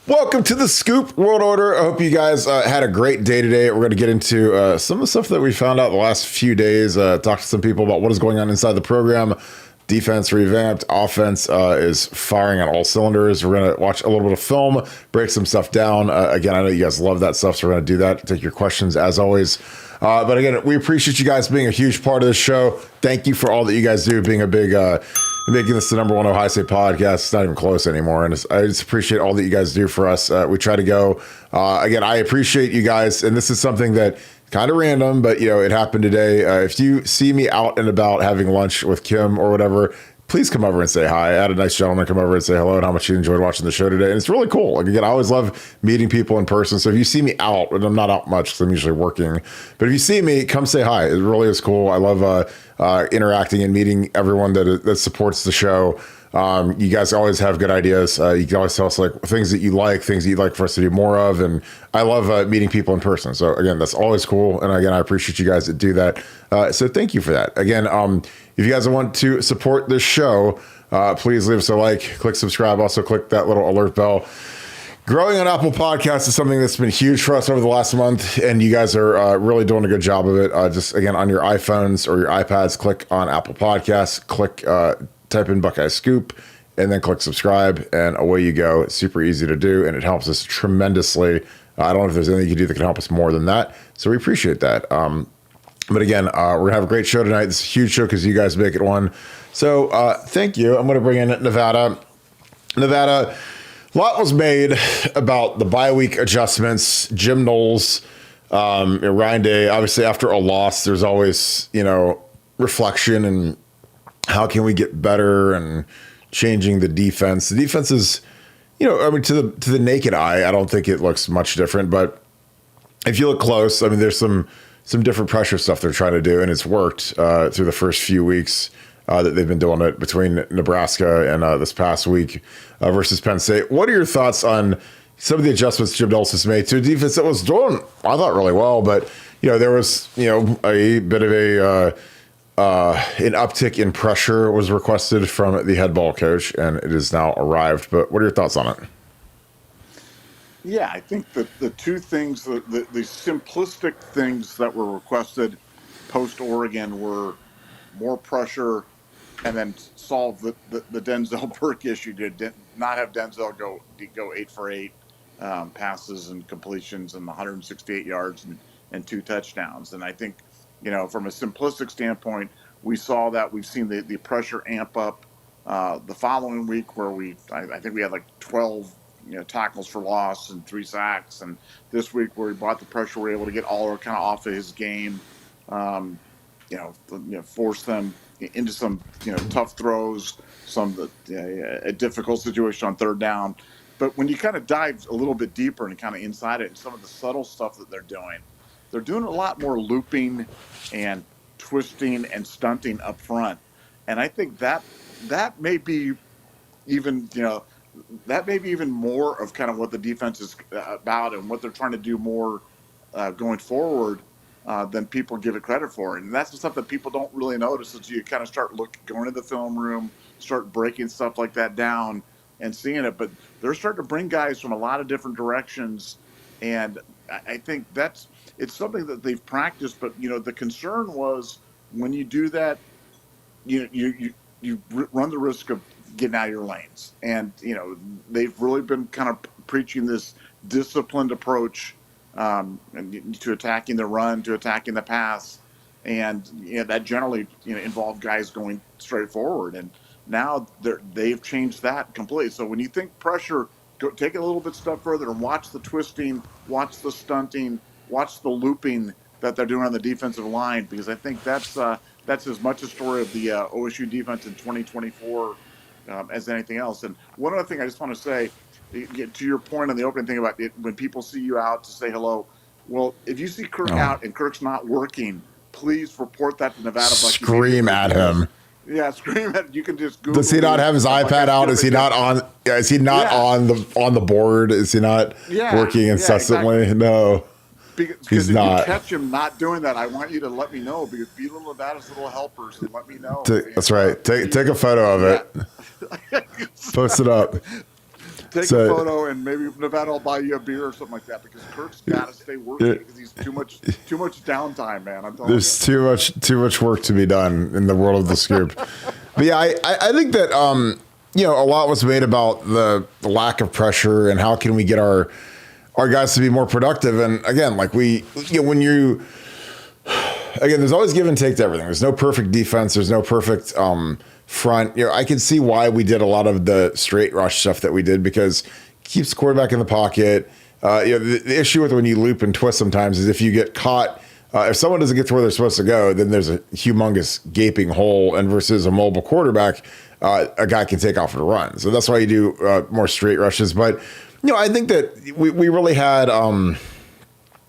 Welcome to the Scoop World Order. I hope you guys had a great day today. We're going to get into some of the stuff that we found out the last few days, talk to some people about what is going on inside the program. Defense revamped, offense is firing on all cylinders. We're going to watch a little bit of film, break some stuff down. Again, I know you guys love that stuff, so we're going to do that. Take your questions as always. But again, we appreciate you guys being a huge part of this show. Thank you for all that you guys do, being a big making this the number one Ohio State podcast. It's not even close anymore. And I just appreciate all that you guys do for us. We try to go, again, I appreciate you guys. And this is something that kind of random, but it happened today. If you see me out and about having lunch with Kim or whatever, please come over and say hi. I had a nice gentleman come over and say hello and how much he enjoyed watching the show today. And it's really cool. Like, again, I always love meeting people in person. So if you see me out, and I'm not out much because I'm usually working, but if you see me, come say hi. It really is cool. I love interacting and meeting everyone that supports the show. You guys always have good ideas. You can always tell us like things that you like, things that you'd like for us to do more of. And I love meeting people in person. So again, that's always cool. And again, I appreciate you guys that do that. So thank you for that. Again, if you guys want to support this show, please leave us a like, click subscribe. Also click that little alert bell. Growing on Apple Podcasts is something that's been huge for us over the last month, and you guys are really doing a good job of it. Just again, on your iPhones or your iPads, click on Apple Podcasts, type in Buckeye Scoop, and then click subscribe, and away you go. It's super easy to do, and it helps us tremendously. I don't know if there's anything you can do that can help us more than that, so we appreciate that. But again, we're going to have a great show tonight. This is a huge show because you guys make it one. So thank you. I'm going to bring in Nevada. A lot was made about the bye week adjustments, Jim Knowles, Ryan Day. Obviously, after a loss, there's always, reflection and how can we get better and changing the defense. The defense is, to the naked eye, I don't think it looks much different. But if you look close, there's some different pressure stuff they're trying to do, and it's worked through the first few weeks that they've been doing it between Nebraska and this past week versus Penn State. What are your thoughts on some of the adjustments Jim Knowles has made to a defense that was doing, I thought, really well, but there was a bit of an uptick in pressure was requested from the head ball coach, and it has now arrived. But what are your thoughts on it? Yeah, I think that the two things, the simplistic things that were requested post-Oregon were more pressure and then solve the Denzel Burke issue. Did not have Denzel go 8 for 8 passes and completions and 168 yards and 2 touchdowns. And I think, from a simplistic standpoint, we saw that. We've seen the pressure amp up the following week where I think we had like 12 tackles for loss and 3 sacks. And this week where we brought the pressure, we were able to get Aller kind of off of his game, force them into some tough throws, a difficult situation on third down. But when you kind of dive a little bit deeper and kind of inside it, and some of the subtle stuff that they're doing a lot more looping and twisting and stunting up front. And I think that may be even more of kind of what the defense is about and what they're trying to do more going forward than people give it credit for. And that's the stuff that people don't really notice as you kind of start going to the film room, start breaking stuff like that down and seeing it. But they're starting to bring guys from a lot of different directions. And I think it's something that they've practiced. But, the concern was when you do that, you run the risk of getting out of your lanes. And, they've really been kind of preaching this disciplined approach to attacking the run, to attacking the pass. And, that generally, involved guys going straight forward. And now they've changed that completely. So when you think pressure, take it a little bit step further and watch the twisting, watch the stunting, watch the looping that they're doing on the defensive line, because I think that's as much a story of the OSU defense in 2024 as anything else. And one other thing I just want to say, to your point on the opening thing about it, when people see you out to say hello, well, if you see Kirk out and Kirk's not working, please report that to Nevadabuck. Scream at him. Yeah, scream at. You can just Google. Does he not have his iPad out? Is he not on? Is he not on the board? Is he not working incessantly? Yeah, exactly. No, because if you catch him not doing that, I want you to let me know, because be little Nevada's little helpers and let me know. That's right. Take a photo of it. Post it up. Take a photo, and maybe Nevada will buy you a beer or something like that, because Kirk's got to stay working because he's too much downtime, man. I'm telling you. There's too much work to be done in the world of the scoop. But yeah, I think that a lot was made about the lack of pressure and how can we get our guys to be more productive. And again, like there's always give and take to everything. There's no perfect defense. There's no perfect front. I can see why we did a lot of the straight rush stuff that we did, because it keeps the quarterback in the pocket. The issue with when you loop and twist sometimes is if you get caught, if someone doesn't get to where they're supposed to go, then there's a humongous gaping hole. And versus a mobile quarterback, a guy can take off and run. So that's why you do more straight rushes. But I think that we really had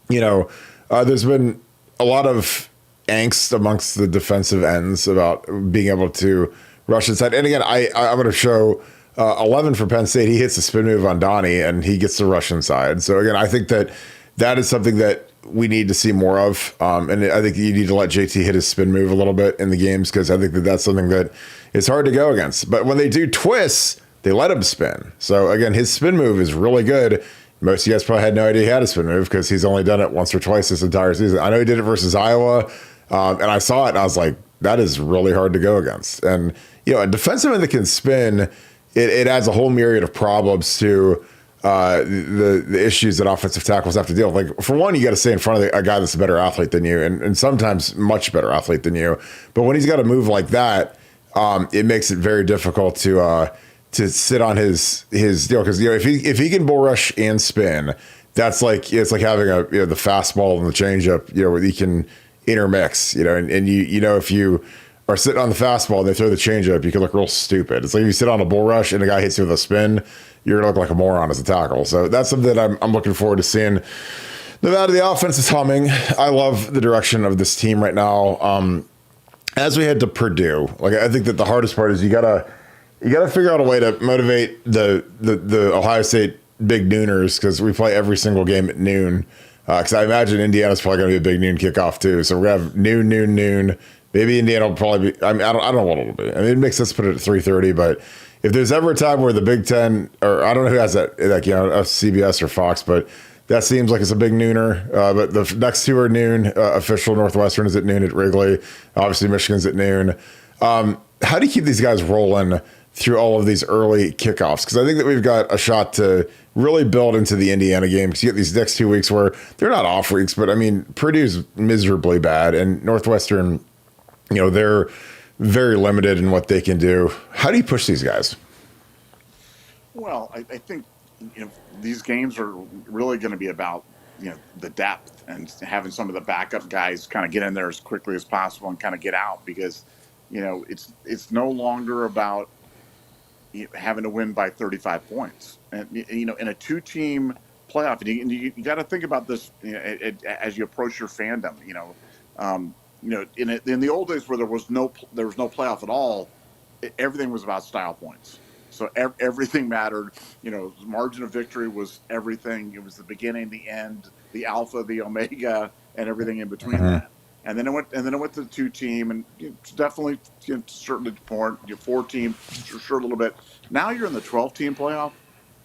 there's been a lot of angst amongst the defensive ends about being able to rush inside. And again, I'm going to show 11 for Penn State. He hits a spin move on Donnie and he gets to rush inside. So again, I think that is something that we need to see more of. And I think you need to let JT hit his spin move a little bit in the games, because I think that's something that is hard to go against. But when they do twists, they let him spin. So again, his spin move is really good. Most of you guys probably had no idea he had a spin move because he's only done it once or twice this entire season. I know he did it versus Iowa, and I saw it and I was like, that is really hard to go against. And a defenseman that can spin, it adds a whole myriad of problems to the issues that offensive tackles have to deal with. Like, for one, you got to stay in front of a guy that's a better athlete than you, and sometimes much better athlete than you. But when he's got to move like that, it makes it very difficult to sit on his deal, because if he can bull rush and spin, that's like it's like having the fastball and the changeup, where he can intermix, and if you are sitting on the fastball and they throw the changeup, you can look real stupid. It's like if you sit on a bull rush and a guy hits you with a spin, you're gonna look like a moron as a tackle. So that's something that I'm looking forward to seeing. Nevada, the offense is humming. I love the direction of this team right now. As we head to Purdue, like, I think that the hardest part is you gotta figure out a way to motivate the Ohio State big nooners, because we play every single game at noon. Because I imagine Indiana's probably going to be a big noon kickoff too. So we're going to have noon. Maybe Indiana will probably be. I don't know what it'll be. I mean, it makes sense to put it at 3:30. But if there's ever a time where the Big Ten, or I don't know who has that, like CBS or Fox, but that seems like it's a big nooner. But the next two are noon. Official Northwestern is at noon at Wrigley. Obviously, Michigan's at noon. How do you keep these guys rolling through all of these early kickoffs? Because I think that we've got a shot to really build into the Indiana game, because you get these next 2 weeks where they're not off weeks, but I mean, Purdue's miserably bad, and Northwestern, they're very limited in what they can do. How do you push these guys? Well, I think these games are really going to be about the depth and having some of the backup guys kind of get in there as quickly as possible and kind of get out, because it's no longer about having to win by 35 points. And in a two-team playoff, and you got to think about this as you approach your fandom. In the old days where there was no playoff at all, everything was about style points. So everything mattered. Margin of victory was everything. It was the beginning, the end, the alpha, the omega, and everything in between that. And then it went to the two-team, and it's definitely certainly important. 4-team, sure a little bit. Now you're in the 12-team playoff.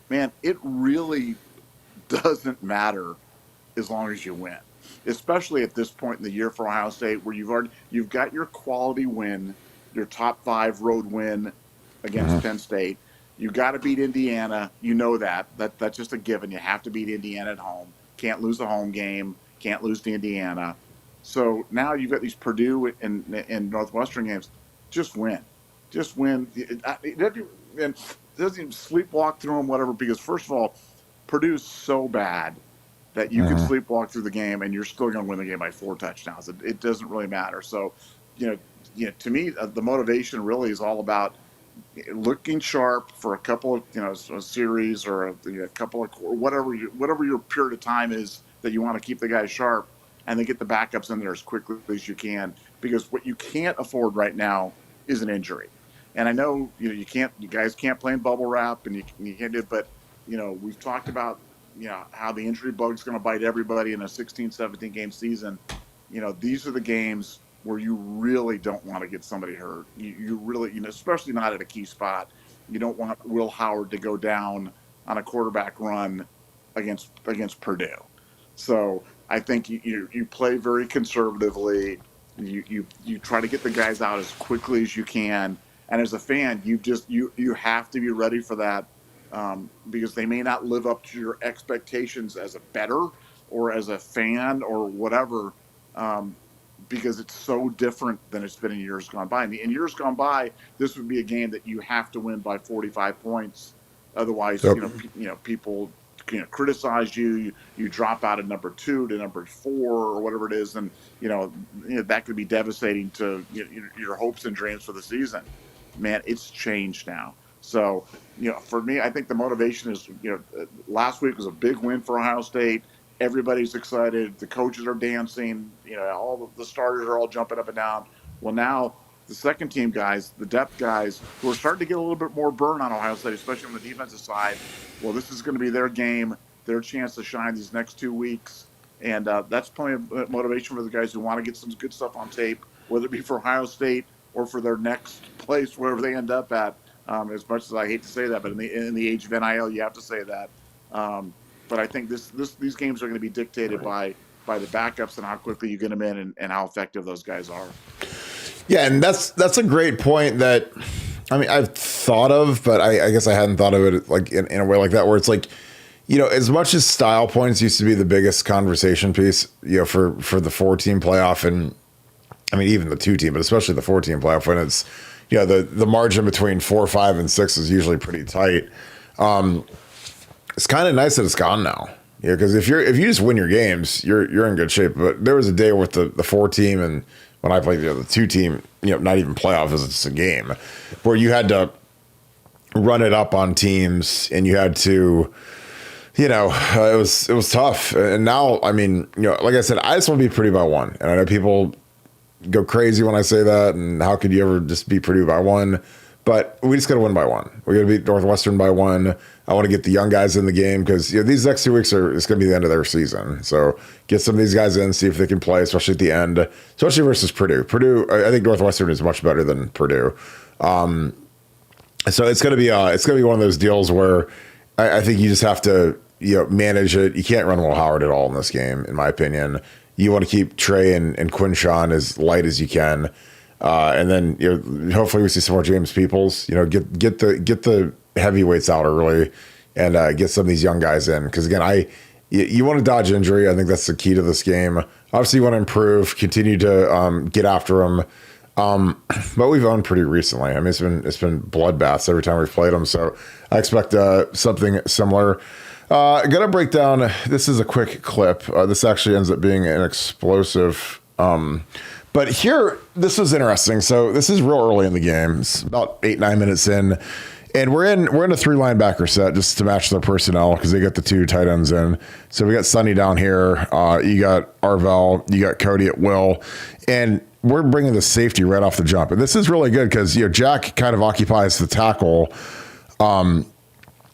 Man, it really doesn't matter as long as you win, especially at this point in the year for Ohio State, where you've got your quality win, your top 5 road win against Penn State. You got to beat Indiana. That's just a given. You have to beat Indiana at home. Can't lose a home game. Can't lose to Indiana. So now you've got these Purdue and Northwestern games. Just win. It doesn't even sleepwalk through them, whatever, because first of all, Purdue's so bad that you can sleepwalk through the game and you're still going to win the game by 4 touchdowns. It doesn't really matter. So, to me, the motivation really is all about looking sharp for a couple of, a series or a couple of, whatever your period of time is that you want to keep the guys sharp, and then get the backups in there as quickly as you can, because what you can't afford right now is an injury. And I know, you guys can't play in bubble wrap, and you can't do it, but, we've talked about, how the injury bug's going to bite everybody in a 16, 17 game season. These are the games where you really don't want to get somebody hurt. You really, especially not at a key spot. You don't want Will Howard to go down, on a quarterback run against Purdue. So I think you play very conservatively. You try to get the guys out as quickly as you can. And as a fan, you have to be ready for that, because they may not live up to your expectations as a bettor or as a fan or whatever, because it's so different than it's been in years gone by. In years gone by, this would be a game that you have to win by 45 points. Otherwise, Yep. People criticize you. You drop out of number 2 to number 4 or whatever it is, and that could be devastating to your hopes and dreams for the season. Man, it's changed now. So, for me, I think the motivation is, last week was a big win for Ohio State. Everybody's excited. The coaches are dancing. All the starters are all jumping up and down. Well, now the second team guys, the depth guys, who are starting to get a little bit more burn on Ohio State, especially on the defensive side. Well, this is going to be their game, their chance to shine these next 2 weeks. And that's plenty of motivation for the guys who want to get some good stuff on tape, whether it be for Ohio State or for their next place, wherever they end up at. As much as I hate to say that, but in the age of NIL, you have to say that. But I think these games are going to be dictated by the backups and how quickly you get them in and how effective those guys are. Yeah, and that's a great point that, I've thought of, but I guess I hadn't thought of it like in a way like that, where it's like, as much as style points used to be the biggest conversation piece, for the 4-team playoff, and even the 2-team, but especially the 4-team playoff, when it's, the margin between 4, 5, and 6 is usually pretty tight. It's kind of nice that it's gone now. Because if you just win your games, you're in good shape. But there was a day with the 4-team, and when I played the 2-team, not even playoff, it's just a game, where you had to run it up on teams, and you had to, it was tough. And now, like I said, I just want to be Purdue by 1, and I know people go crazy when I say that, and how could you ever just beat Purdue by 1? But we just got to win by 1. We got to beat Northwestern by 1. I want to get the young guys in the game, because these next 2 weeks it's going to be the end of their season. So get some of these guys in, see if they can play, especially at the end, especially versus Purdue. I think Northwestern is much better than Purdue. So it's going to be one of those deals where I think you just have to manage it. You can't run Will Howard at all in this game, in my opinion. You want to keep Trey and Quinshawn as light as you can. And then hopefully we see some more James Peoples. Get the heavyweights out early, and get some of these young guys in. Because again, you want to dodge injury. I think that's the key to this game. Obviously, you want to improve, continue to get after them. But we've owned pretty recently. It's been bloodbaths every time we've played them. So I expect something similar. Gonna break down. This is a quick clip. This actually ends up being an explosive. But here, this was interesting. So this is real early in the game. It's about 8-9 minutes in, and we're in a 3 linebacker set just to match their personnel, because they got the 2 tight ends in. So we got Sonny down here. You got Arvell. You got Cody at will, and we're bringing the safety right off the jump. And this is really good because Jack kind of occupies the tackle.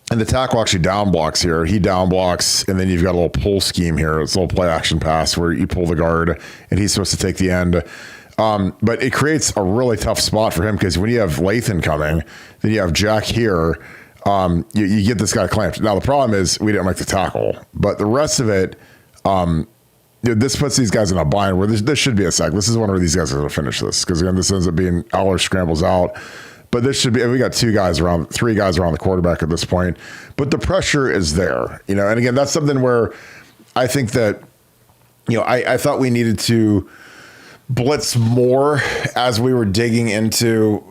And the tackle actually down blocks here. He down blocks, and then you've got a little pull scheme here. It's a little play action pass where you pull the guard, and he's supposed to take the end. But it creates a really tough spot for him, because when you have Lathan coming, then you have Jack here. You get this guy clamped. Now, the problem is we didn't make the tackle. But the rest of it, this puts these guys in a bind where this should be a sack. This is one where these guys are going to finish this, because, again, this ends up being Aller scrambles out. But this should be, we got 3 guys around the quarterback at this point. But the pressure is there, and again, that's something where I think that, I thought we needed to blitz more as we were digging into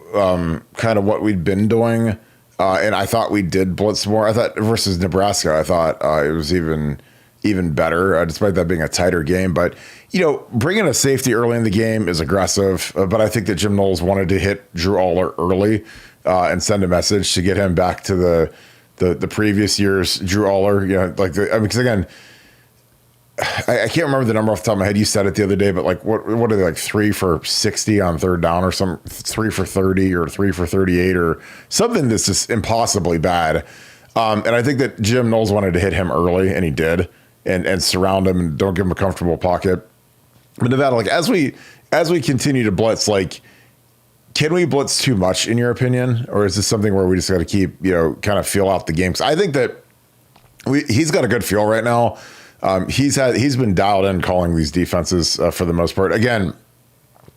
kind of what we'd been doing. And I thought we did blitz more. I thought versus Nebraska, I thought it was even better, despite that being a tighter game. But, bringing a safety early in the game is aggressive. But I think that Jim Knowles wanted to hit Drew Aller early and send a message to get him back to the previous year's Drew Aller. Because again, I can't remember the number off the top of my head. You said it the other day, but what are they, 3 for 60 on third down, or some 3 for 30 or 3 for 38 or something that's just impossibly bad. And I think that Jim Knowles wanted to hit him early, and he did, and surround him and don't give him a comfortable pocket. But Nevada, as we continue to blitz, can we blitz too much in your opinion, or is this something where we just got to keep kind of feel out the game? 'Cause I think that he's got a good feel right now. He's been dialed in calling these defenses for the most part. Again,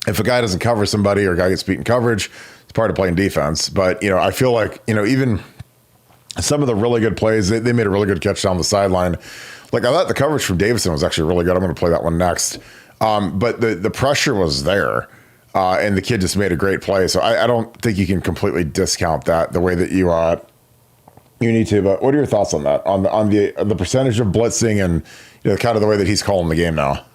if a guy doesn't cover somebody or a guy gets beat in coverage, it's part of playing defense. But, I feel like, even some of the really good plays, they made a really good catch down the sideline. Like, I thought the coverage from Davison was actually really good. I'm going to play that one next. But the pressure was there, and the kid just made a great play. So I don't think you can completely discount that the way that you need to. But what are your thoughts on that? On the percentage of blitzing and kind of the way that he's calling the game now?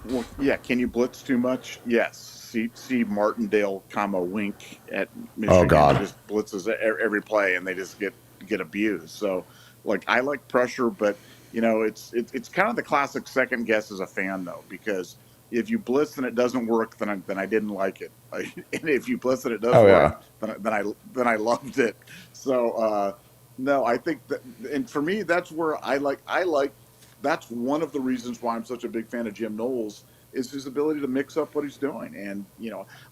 Well, yeah. Can you blitz too much? Yes. See Martindale, Wink at Michigan. Oh God, just blitzes every play, and they just get abused. So, like, I like pressure, but it's kind of the classic second guess as a fan, though, because if you blitz and it doesn't work, then I didn't like it. And if you blitz and it does work, then I loved it. So no, I think that, and for me, that's where I like. That's one of the reasons why I'm such a big fan of Jim Knowles, is his ability to mix up what he's doing. And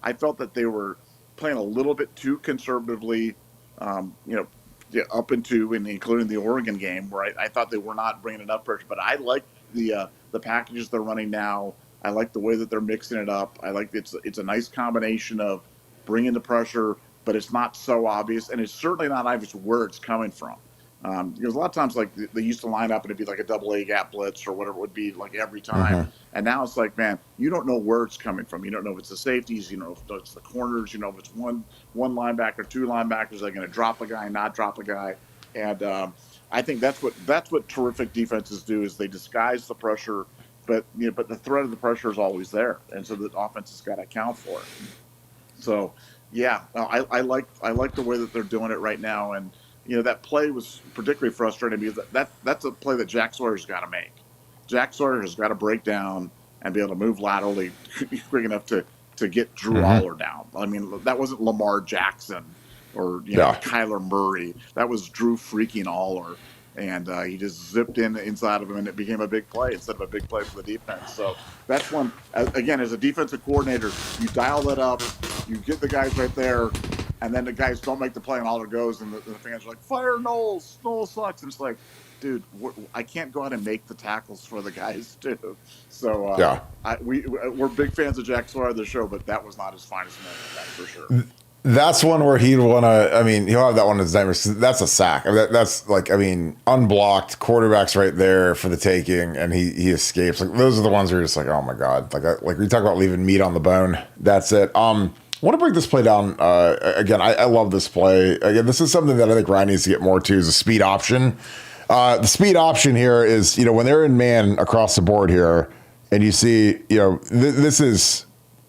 I felt that they were playing a little bit too conservatively, up into and including the Oregon game, where I thought they were not bringing enough pressure. But I like the packages they're running now. I like the way that they're mixing it up. I like it's a nice combination of bringing the pressure, but it's not so obvious, and it's certainly not obvious where it's coming from. Because a lot of times, like, they used to line up and it'd be like a double A gap blitz or whatever it would be, like, every time. Mm-hmm. And now it's like, man, you don't know where it's coming from. You don't know if it's the safeties. You know if it's the corners. You know if it's one linebacker, two linebackers. They're going to drop a guy, not drop a guy. And I think that's what terrific defenses do, is they disguise the pressure, but the threat of the pressure is always there, and so the offense has got to account for it. So yeah, I like the way that they're doing it right now. And that play was particularly frustrating because that's a play that Jack Sawyer's got to make. Jack Sawyer has got to break down and be able to move laterally quick enough to get Drew Aller down. I mean, that wasn't Lamar Jackson or Kyler Murray. That was Drew freaking Aller. And he just zipped inside of him, and it became a big play instead of a big play for the defense. So that's one, again, as a defensive coordinator, you dial that up, you get the guys right there, and then the guys don't make the play, and Aller goes, and the fans are like, fire Knowles. Knowles sucks. And it's like, dude, I can't go out and make the tackles for the guys, too. So we're big fans of Jack Sawyer of the show, but that was not his finest moment, that's for sure. That's one where he'd want to, he'll have that one in his nightmares. That's a sack. That's like, unblocked, quarterback's right there for the taking, and he escapes. Like, those are the ones where you're just like, oh my God. Like we talk about leaving meat on the bone. That's it. I want to break this play down. Again, I love this play. Again, this is something that I think Ryan needs to get more to, is a speed option. The speed option here is, when they're in man across the board here, and you see,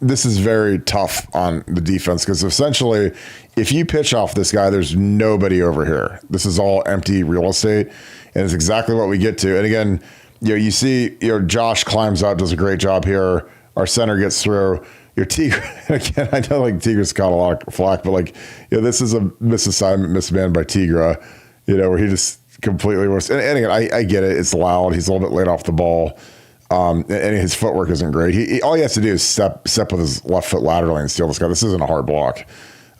this is very tough on the defense, because essentially, if you pitch off this guy, there's nobody over here. This is all empty real estate, and it's exactly what we get to. And again, you see, Josh climbs up, does a great job here. Our center gets through. Tigre, again, I know Tigre's caught a lot of flack, but this is a misassignment, misman by Tigre, where he just completely was. And again, I get it. It's loud. He's a little bit late off the ball. And his footwork isn't great. All he has to do is step with his left foot laterally and steal this guy. This isn't a hard block.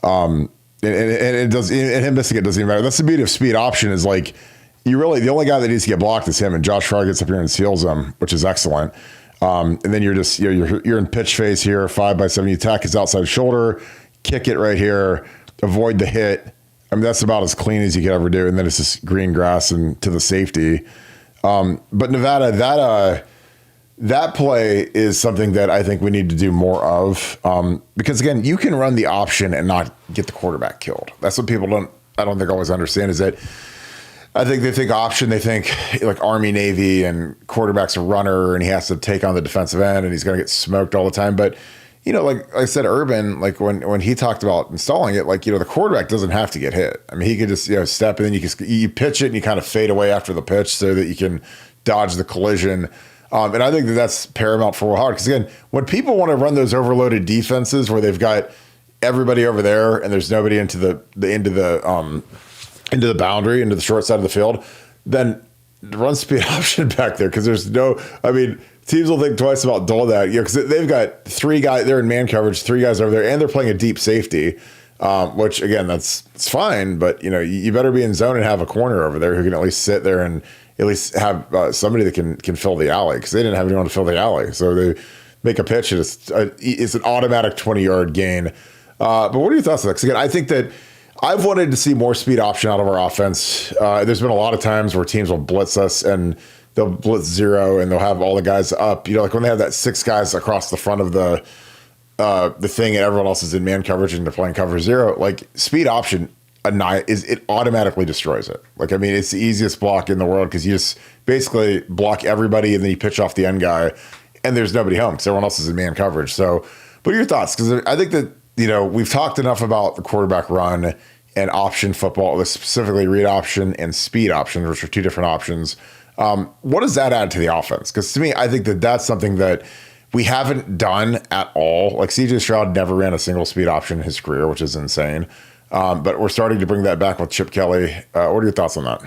And it does, and him missing it doesn't even matter. That's the beauty of speed option, is like, the only guy that needs to get blocked is him, and Josh Frye gets up here and seals him, which is excellent. And then you're just, you're in pitch phase here, 5x7, you attack his outside shoulder, kick it right here, avoid the hit. That's about as clean as you could ever do. And then it's just green grass and to the safety. But Nevada, that play is something that I think we need to do more of, because again, you can run the option and not get the quarterback killed. That's what people I don't think always understand, is that I think they think option, they think like Army, Navy, and quarterback's a runner and he has to take on the defensive end and he's going to get smoked all the time. But, like I said, Urban, like when he talked about installing it, the quarterback doesn't have to get hit. He could just, step in, you pitch it and you kind of fade away after the pitch so that you can dodge the collision. And I think that's paramount for Howard, because again, when people want to run those overloaded defenses where they've got everybody over there and there's nobody into the boundary, into the short side of the field, then run speed option back there, because there's teams will think twice about doing that, because they've got three guys, they're in man coverage, three guys over there, and they're playing a deep safety. which again, it's fine, but you better be in zone and have a corner over there who can at least sit there and at least have somebody that can fill the alley, because they didn't have anyone to fill the alley. So they make a pitch and it's an automatic 20-yard gain. But what are your thoughts on that? Because again, I think that I've wanted to see more speed option out of our offense. There's been a lot of times where teams will blitz us and they'll blitz zero and they'll have all the guys up. Like when they have that 6 guys across the front of the thing and everyone else is in man coverage and they're playing cover zero, like speed option it automatically destroys it. Like, I mean, it's the easiest block in the world because you just basically block everybody and then you pitch off the end guy and there's nobody home because everyone else is in man coverage. So, what are your thoughts? Because I think that, we've talked enough about the quarterback run and option football, specifically read option and speed option, which are 2 different options. What does that add to the offense? Because to me, I think that that's something that we haven't done at all. Like CJ Stroud never ran a single speed option in his career, which is insane. But we're starting to bring that back with Chip Kelly. What are your thoughts on that?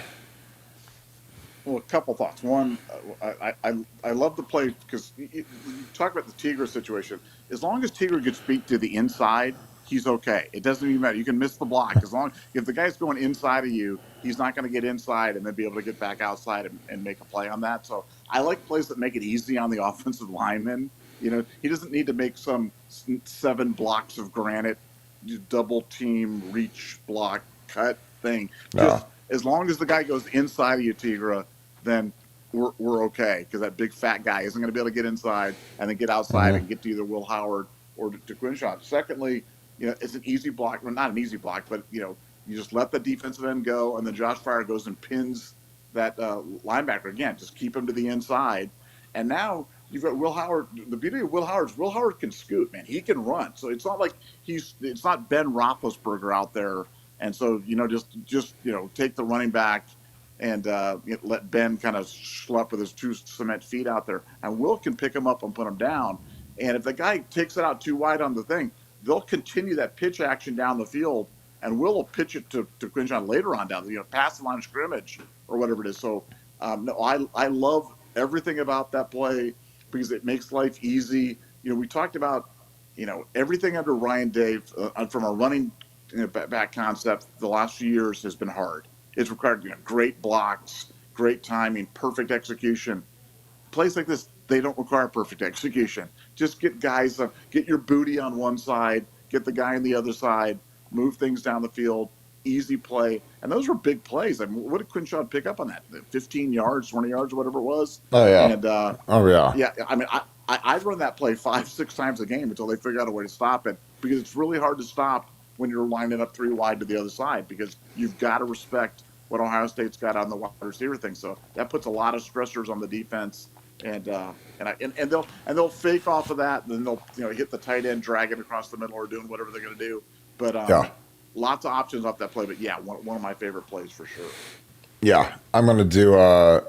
Well, a couple thoughts. One, I love the play because you talk about the Tigre situation. As long as Tigre gets beat to the inside, he's okay. It doesn't even matter. You can miss the block. If the guy's going inside of you, he's not going to get inside and then be able to get back outside and make a play on that. So I like plays that make it easy on the offensive lineman. He doesn't need to make some 7 blocks of granite, double team, reach, block, cut thing. Just as long as the guy goes inside of you, Tigre, then we're okay, because that big fat guy isn't going to be able to get inside and then get outside and get to either Will Howard or to Quinshot. Secondly, it's an easy block. Well, not an easy block, but, you just let the defensive end go, and then Josh Fryer goes and pins that linebacker again. Just keep him to the inside. And now you've got Will Howard. The beauty of Will Howard can scoot, man. He can run. So it's not like it's not Ben Roethlisberger out there. And so, just take the running back and let Ben kind of schlep with his 2 cement feet out there. And Will can pick him up and put him down. And if the guy takes it out too wide on the thing, they'll continue that pitch action down the field, and Will pitch it to Quinshon later on down, past the line of scrimmage or whatever it is. So, no, I love everything about that play because it makes life easy. We talked about, everything under Ryan Day from a running back concept the last few years has been hard. It's required great blocks, great timing, perfect execution. Plays like this, they don't require perfect execution. Just get guys, get your booty on one side, get the guy on the other side, move things down the field, easy play. And those were big plays. I mean, what did Quinshon pick up on that? 15 yards, 20 yards, whatever it was? Oh, yeah. And, Yeah, I mean, I'd run that play 5-6 times a game until they figure out a way to stop it, because it's really hard to stop when you're lining up 3 wide to the other side, because you've got to respect what Ohio State's got on the wide receiver thing. So that puts a lot of stressors on the defense. And they'll fake off of that, and then they'll hit the tight end, drag it across the middle, or doing whatever they're going to do. But lots of options off that play. But yeah, one of my favorite plays for sure. Yeah, I'm going to do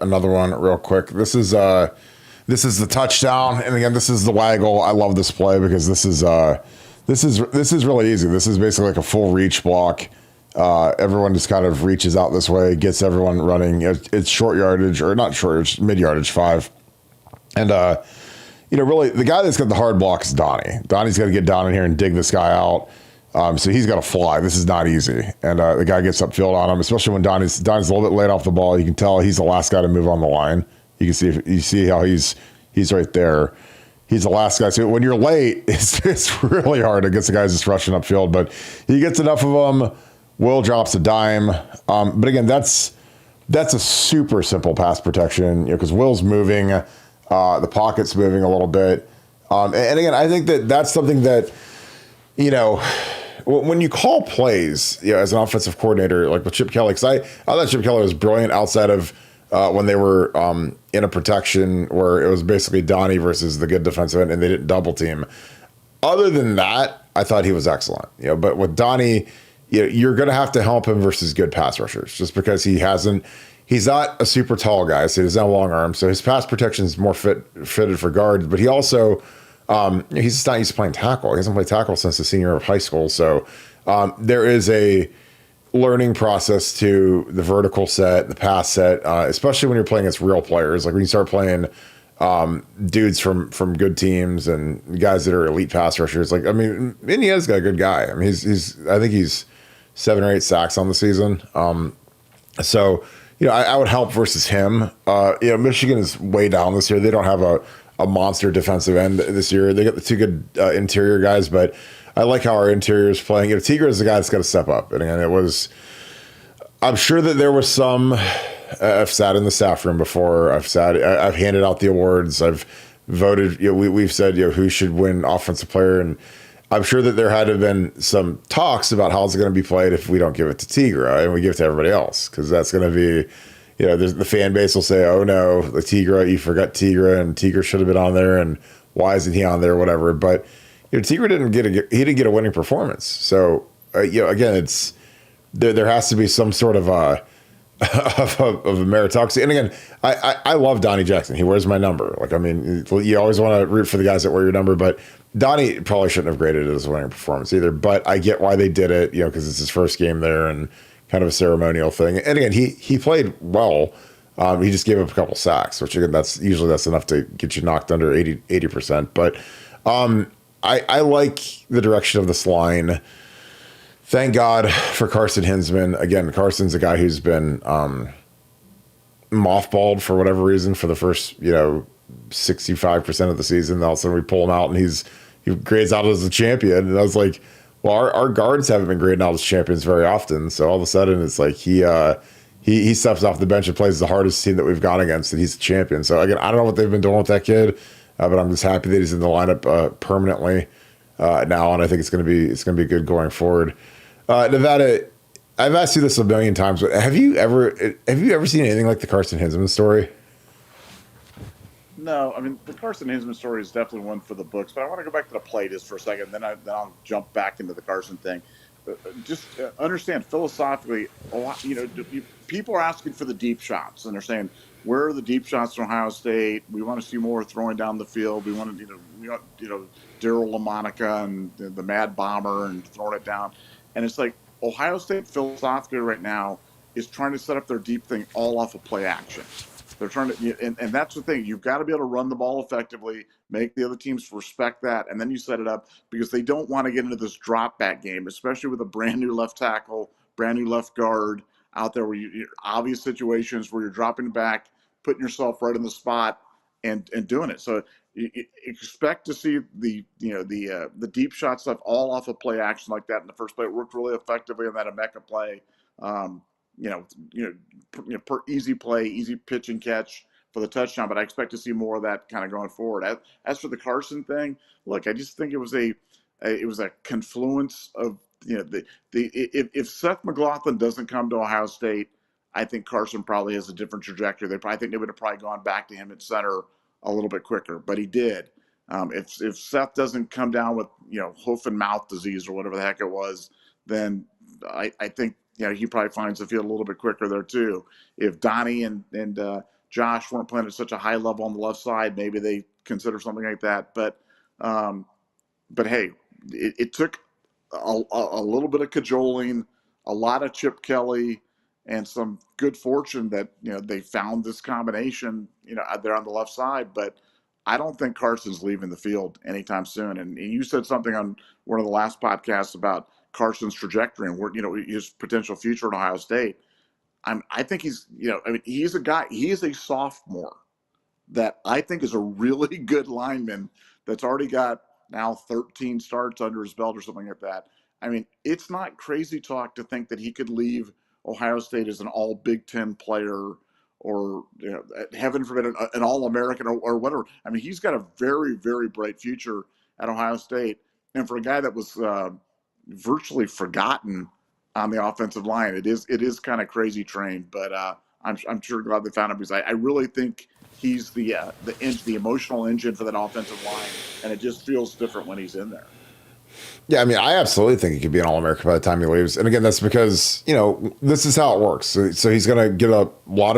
another one real quick. This is the touchdown, and again, this is the waggle. I love this play because this is really easy. This is basically like a full reach block. Everyone just kind of reaches out this way, gets everyone running. It's short yardage, or not short yardage, mid yardage 5. And, really, the guy that's got the hard block is Donnie. Donnie's got to get down in here and dig this guy out. So he's got to fly. This is not easy. And the guy gets upfield on him, especially when Donnie's a little bit late off the ball. You can tell he's the last guy to move on the line. You can see how he's right there. He's the last guy. So when you're late, it's really hard against the guys just rushing upfield. But he gets enough of them. Will drops a dime. But again, that's a super simple pass protection, because Will's moving. The pocket's moving a little bit. And again, I think that's something that, when you call plays, as an offensive coordinator, like with Chip Kelly, because I thought Chip Kelly was brilliant outside of when they were in a protection where it was basically Donnie versus the good defensive end and they didn't double team. Other than that, I thought he was excellent. But with Donnie, you're going to have to help him versus good pass rushers, just because he's not a super tall guy, so he doesn't have long arms. So his pass protection is more fitted for guards, but he also, he's just not used to playing tackle. He hasn't played tackle since the senior year of high school. So there is a learning process to the vertical set, the pass set, especially when you're playing against real players. Like when you start playing dudes from good teams and guys that are elite pass rushers. Like, I mean, Indiana's got a good guy. I mean, I think he's 7 or 8 sacks on the season. So, I would help versus him. Michigan is way down this year. They don't have a monster defensive end this year. They got the 2 good interior guys, but I like how our interior is playing. Tigra is the guy that's got to step up. And again, I'm sure that there was some. I've sat in the staff room before. I've handed out the awards. I've voted. We've said who should win offensive player, and I'm sure that there had to have been some talks about how it's going to be played if we don't give it to Tigra and we give it to everybody else, because that's going to be, the fan base will say, oh no, the Tigra, you forgot Tigra, and Tigra should have been on there, and why isn't he on there, whatever. But Tigra didn't get a winning performance. So again, there has to be some sort of a meritocracy. And again, I love Donnie Jackson. He wears my number. Like, I mean, you always want to root for the guys that wear your number, but Donnie probably shouldn't have graded it as a winning performance either. But I get why they did it, because it's his first game there and kind of a ceremonial thing. And again, he played well. He just gave up a couple sacks, which again, that's enough to get you knocked under 80%. But I like the direction of this line. Thank God for Carson Hinsman. Again, Carson's a guy who's been mothballed for whatever reason for the first, 65% of the season. All of a sudden we pull him out and he grades out as a champion. And I was like, well, our guards haven't been grading out as champions very often. So all of a sudden it's like he steps off the bench and plays the hardest team that we've gone against, and he's a champion. So again, I don't know what they've been doing with that kid, but I'm just happy that he's in the lineup permanently now, and I think it's gonna be good going forward. Nevada, I've asked you this a million times, but have you ever seen anything like the Carson Hinsman story? No, I mean, the Carson Hinsman story is definitely one for the books, but I want to go back to the play just for a second, then I'll jump back into the Carson thing. Just understand philosophically, people are asking for the deep shots, and they're saying, where are the deep shots from Ohio State? We want to see more throwing down the field. We want Daryl LaMonica and the Mad Bomber and throwing it down. And it's like Ohio State philosophically right now is trying to set up their deep thing all off of play action. They're trying to, and that's the thing. You've got to be able to run the ball effectively, make the other teams respect that, and then you set it up because they don't want to get into this drop back game, especially with a brand new left tackle, brand new left guard out there where you're obvious situations where you're dropping back, putting yourself right in the spot and doing it. So you expect to see the deep shot stuff all off of play action like that in the first play. It worked really effectively on that Emeka play. Per easy play, easy pitch and catch for the touchdown. But I expect to see more of that kind of going forward. As for the Carson thing, look, I just think it was a confluence of if Seth McLaughlin doesn't come to Ohio State, I think Carson probably has a different trajectory. I think they would have probably gone back to him at center a little bit quicker, but he did. If Seth doesn't come down with hoof and mouth disease or whatever the heck it was, then I think he probably finds the field a little bit quicker there too. If Donnie and Josh weren't playing at such a high level on the left side, maybe they consider something like that. But hey, it took a little bit of cajoling, a lot of Chip Kelly, and some good fortune that they found this combination there on the left side. But I don't think Carson's leaving the field anytime soon. And you said something on one of the last podcasts about Carson's trajectory and where his potential future at Ohio State. I think he's he's a guy. He is a sophomore that I think is a really good lineman that's already got now 13 starts under his belt or something like that. I mean, it's not crazy talk to think that he could leave Ohio State as an all Big Ten player or, heaven forbid, an All-American or whatever. I mean, he's got a very, very bright future at Ohio State. And for a guy that was virtually forgotten on the offensive line, it is kind of crazy trained. But I'm sure glad they found him because I really think he's the emotional engine for that offensive line, and it just feels different when he's in there. Yeah, I mean, I absolutely think he could be an All-American by the time he leaves. And again, that's because, this is how it works. So he's going to get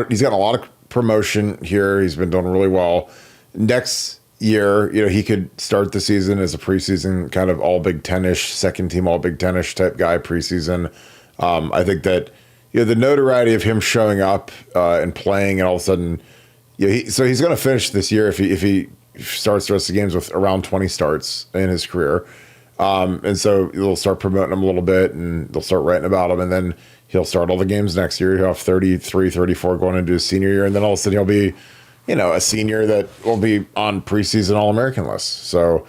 he's got a lot of promotion here. He's been doing really well. Next year, he could start the season as a preseason kind of all Big Ten-ish, second team all Big Ten-ish type guy preseason. I think that, the notoriety of him showing up and playing and all of a sudden, Yeah, so he's going to finish this year if he starts the rest of the games with around 20 starts in his career. And so they'll start promoting him a little bit and they'll start writing about him. And then he'll start all the games next year. He'll have 33, 34 going into his senior year. And then all of a sudden he'll be, a senior that will be on preseason All-American lists. So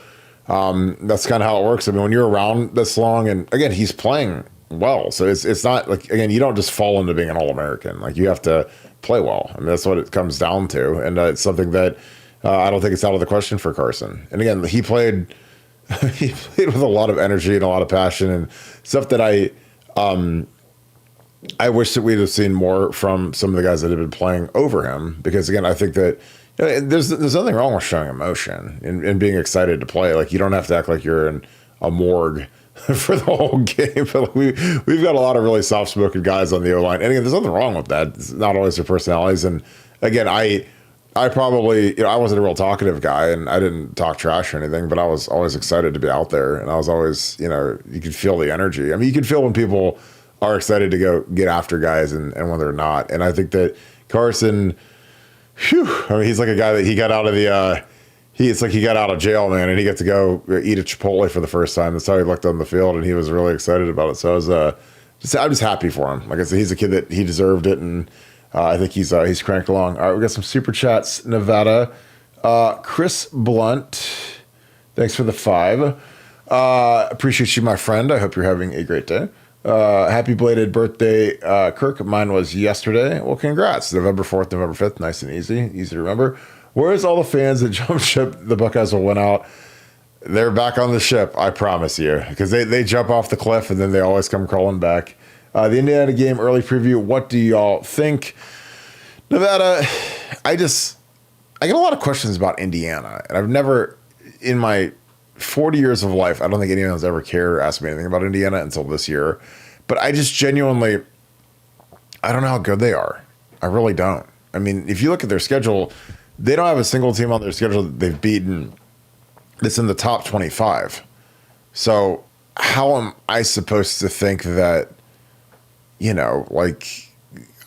that's kind of how it works. I mean, when you're around this long, and again, he's playing well. So it's not like, again, you don't just fall into being an All-American. Like, you have to play well. I mean, that's what it comes down to. And it's something that I don't think it's out of the question for Carson. And again, he played with a lot of energy and a lot of passion and stuff that I wish that we'd have seen more from some of the guys that have been playing over him. Because again, I think that there's nothing wrong with showing emotion and being excited to play. Like, you don't have to act like you're in a morgue for the whole game. But we've got a lot of really soft-spoken guys on the O-line. And again, there's nothing wrong with that. It's not always their personalities. And again, I probably, I wasn't a real talkative guy and I didn't talk trash or anything, but I was always excited to be out there. And I was always, you could feel the energy. I mean, you can feel when people are excited to go get after guys and when they're not. And I think that Carson, he's like a guy that he got out of it's like he got out of jail, man, and he got to go eat at Chipotle for the first time. That's how he looked on the field, and he was really excited about it. So I'm just happy for him. Like I said, he's a kid that he deserved it, and I think he's cranked along. All right, we got some super chats. Nevada, Chris Blunt, thanks for the 5. Appreciate you, my friend. I hope you're having a great day. Happy belated birthday, Kirk. Mine was yesterday. Well, congrats. November 4th, November 5th. Nice and easy to remember. Where's all the fans that jump ship the Buckeyes will win out? They're back on the ship, I promise you, because they jump off the cliff and then they always come crawling back. The Indiana game early preview. What do y'all think? Nevada, I get a lot of questions about Indiana, and I've never, in my 40 years of life, I don't think anyone's ever cared or asked me anything about Indiana until this year. But I just genuinely, I don't know how good they are. I really don't. I mean, if you look at their schedule, they don't have a single team on their schedule that they've beaten that's in the top 25. So how am I supposed to think that, like,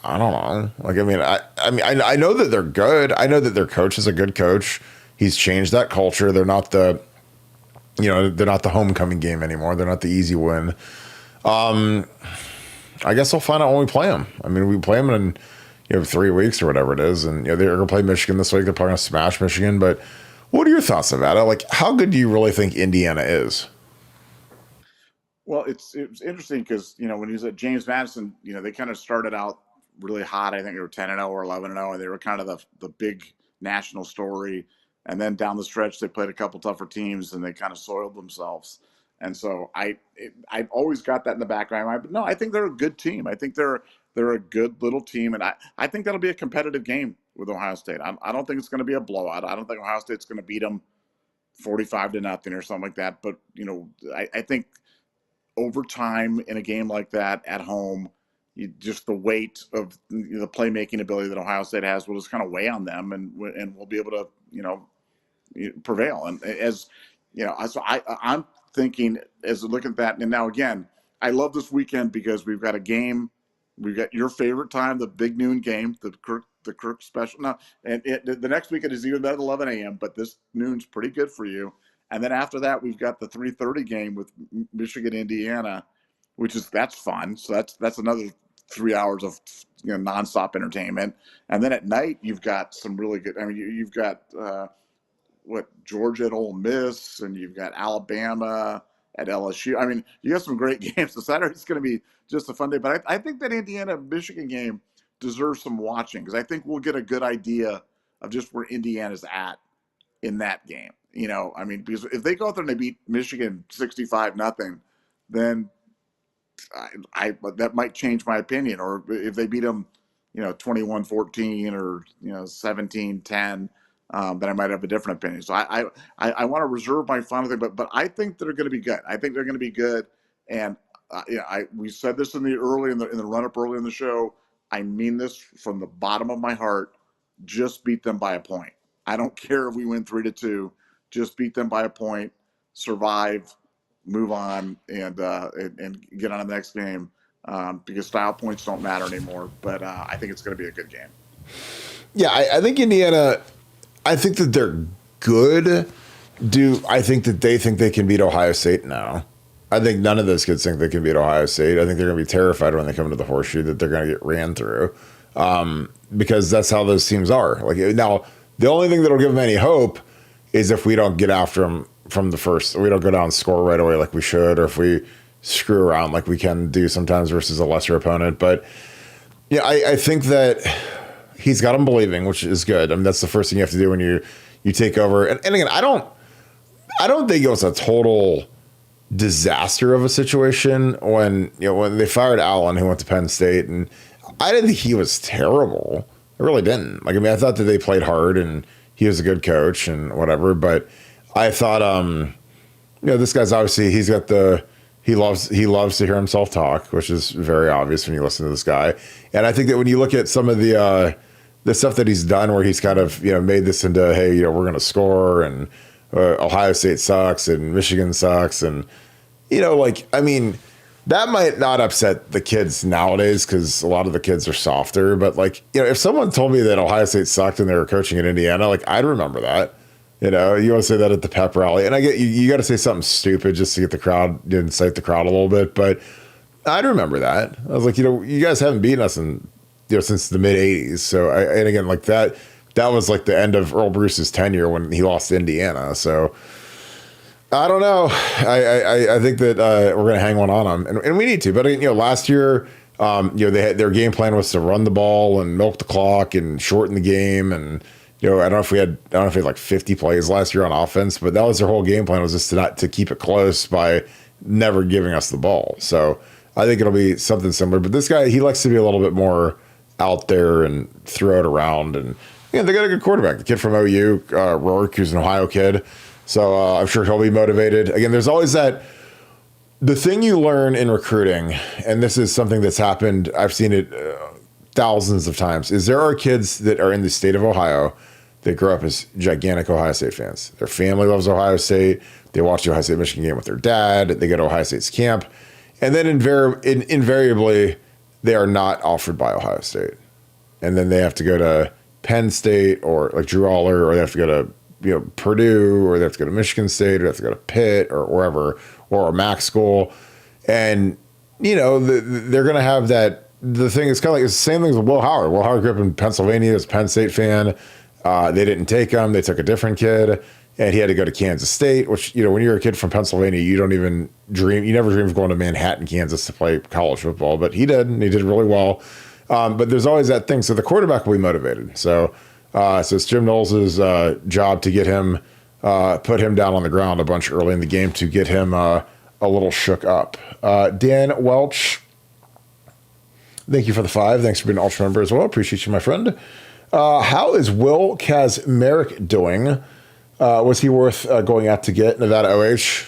I don't know. Like, I know that they're good. I know that their coach is a good coach. He's changed that culture. They're not the homecoming game anymore. They're not the easy win. I guess we'll find out when we play them. I mean, we play them in 3 weeks or whatever it is, and they're going to play Michigan this week. They're probably going to smash Michigan. But what are your thoughts, Nevada? Like, how good do you really think Indiana is? Well, it was interesting because when he was at James Madison, they kind of started out really hot. I think they were 10-0 or 11-0, and they were kind of the big national story. And then down the stretch, they played a couple tougher teams, and they kind of soiled themselves. And so I've always got that in the back of my mind. But no, I think they're a good team. I think they're a good little team, and I think that'll be a competitive game with Ohio State. I don't think it's going to be a blowout. I don't think Ohio State's going to beat them 45-0 or something like that. But I think over time in a game like that at home, just the weight of the playmaking ability that Ohio State has will just kind of weigh on them, and we'll be able to prevail. And as so I'm thinking as I look at that, and now again, I love this weekend because we've got a game. We've got your favorite time, the big noon game, the Kirk special. Now, and the next weekend is even better than 11 a.m., but this noon's pretty good for you. And then after that, we've got the 3:30 game with Michigan, Indiana, that's fun. So that's another 3 hours of nonstop entertainment. And then at night, you've got some really good. I mean, you've got Georgia at Ole Miss, and you've got Alabama at LSU. I mean, you got some great games. So Saturday's going to be just a fun day. But I think that Indiana-Michigan game deserves some watching because I think we'll get a good idea of just where Indiana's at in that game. Because if they go out there and they beat Michigan 65-0, then that might change my opinion. Or if they beat them, 21-14 or 17-10, then I might have a different opinion. So I want to reserve my final thing, but I think they're going to be good. I think they're going to be good, and we said this in the run up early in the show. I mean this from the bottom of my heart. Just beat them by a point. I don't care if we win 3-2. Just beat them by a point. Survive, move on, and get on to the next game because style points don't matter anymore. But I think it's going to be a good game. Yeah, I think Indiana. I think that they're good. I think that they think they can beat Ohio State now? I think none of those kids think they can beat Ohio State. I think they're going to be terrified when they come to the horseshoe that they're going to get ran through, because that's how those teams are. Like now, the only thing that'll give them any hope is if we don't get after them from the first. We don't go down and score right away like we should, or if we screw around like we can do sometimes versus a lesser opponent. But yeah, I think that he's got them believing, which is good. I mean, that's the first thing you have to do when you take over. And again, I don't think it was a total disaster of a situation when they fired Allen, who went to Penn State, and I didn't think he was terrible. I really didn't. Like, I mean, I thought that they played hard and he was a good coach and whatever, but I thought, this guy's obviously he loves to hear himself talk, which is very obvious when you listen to this guy. And I think that when you look at some of the stuff that he's done, where he's kind of made this into, hey, we're going to score, and Ohio State sucks and Michigan sucks, and I mean, that might not upset the kids nowadays because a lot of the kids are softer. But if someone told me that Ohio State sucked and they were coaching in Indiana, I'd remember that. You want to say that at the pep rally, and I get you got to say something stupid just to get the crowd, incite the crowd a little bit. But I'd remember that. I was like, you guys haven't beaten us since the mid '80s. So and again, that was like the end of Earl Bruce's tenure when he lost to Indiana. So I don't know. I think that we're going to hang one on them, and we need to. But last year, their game plan was to run the ball and milk the clock and shorten the game. And I don't know if we had like 50 plays last year on offense, but that was their whole game plan, was just to keep it close by never giving us the ball. So I think it'll be something similar. But this guy, he likes to be a little bit more out there and throw it around. And they got a good quarterback, the kid from OU, Rourke, who's an Ohio kid. So I'm sure he'll be motivated. Again, there's always the thing you learn in recruiting, and this is something that's happened, I've seen it thousands of times, is there are kids that are in the state of Ohio that grow up as gigantic Ohio State fans. Their family loves Ohio State. They watch the Ohio State-Michigan game with their dad. They go to Ohio State's camp. And then invariably, they are not offered by Ohio State. And then they have to go to Penn State, or like Drew Aller, or they have to go to Purdue, or they have to go to Michigan State, or they have to go to Pitt, or wherever, or a MAC school. And, they're going to have that. The thing is kind of like it's the same thing with Will Howard. Will Howard grew up in Pennsylvania, he was a Penn State fan. They didn't take him. They took a different kid, and he had to go to Kansas State, which, when you're a kid from Pennsylvania, you don't even dream. You never dream of going to Manhattan, Kansas to play college football, but he did, and he did really well. But there's always that thing. So the quarterback will be motivated. So it's Jim Knowles' job to get him, put him down on the ground a bunch early in the game to get him a little shook up. Dan Welch, thank you for the 5. Thanks for being an Ultra member as well. Appreciate you, my friend. How is Will Kazmarek doing? Was he worth going out to get Nevada OH?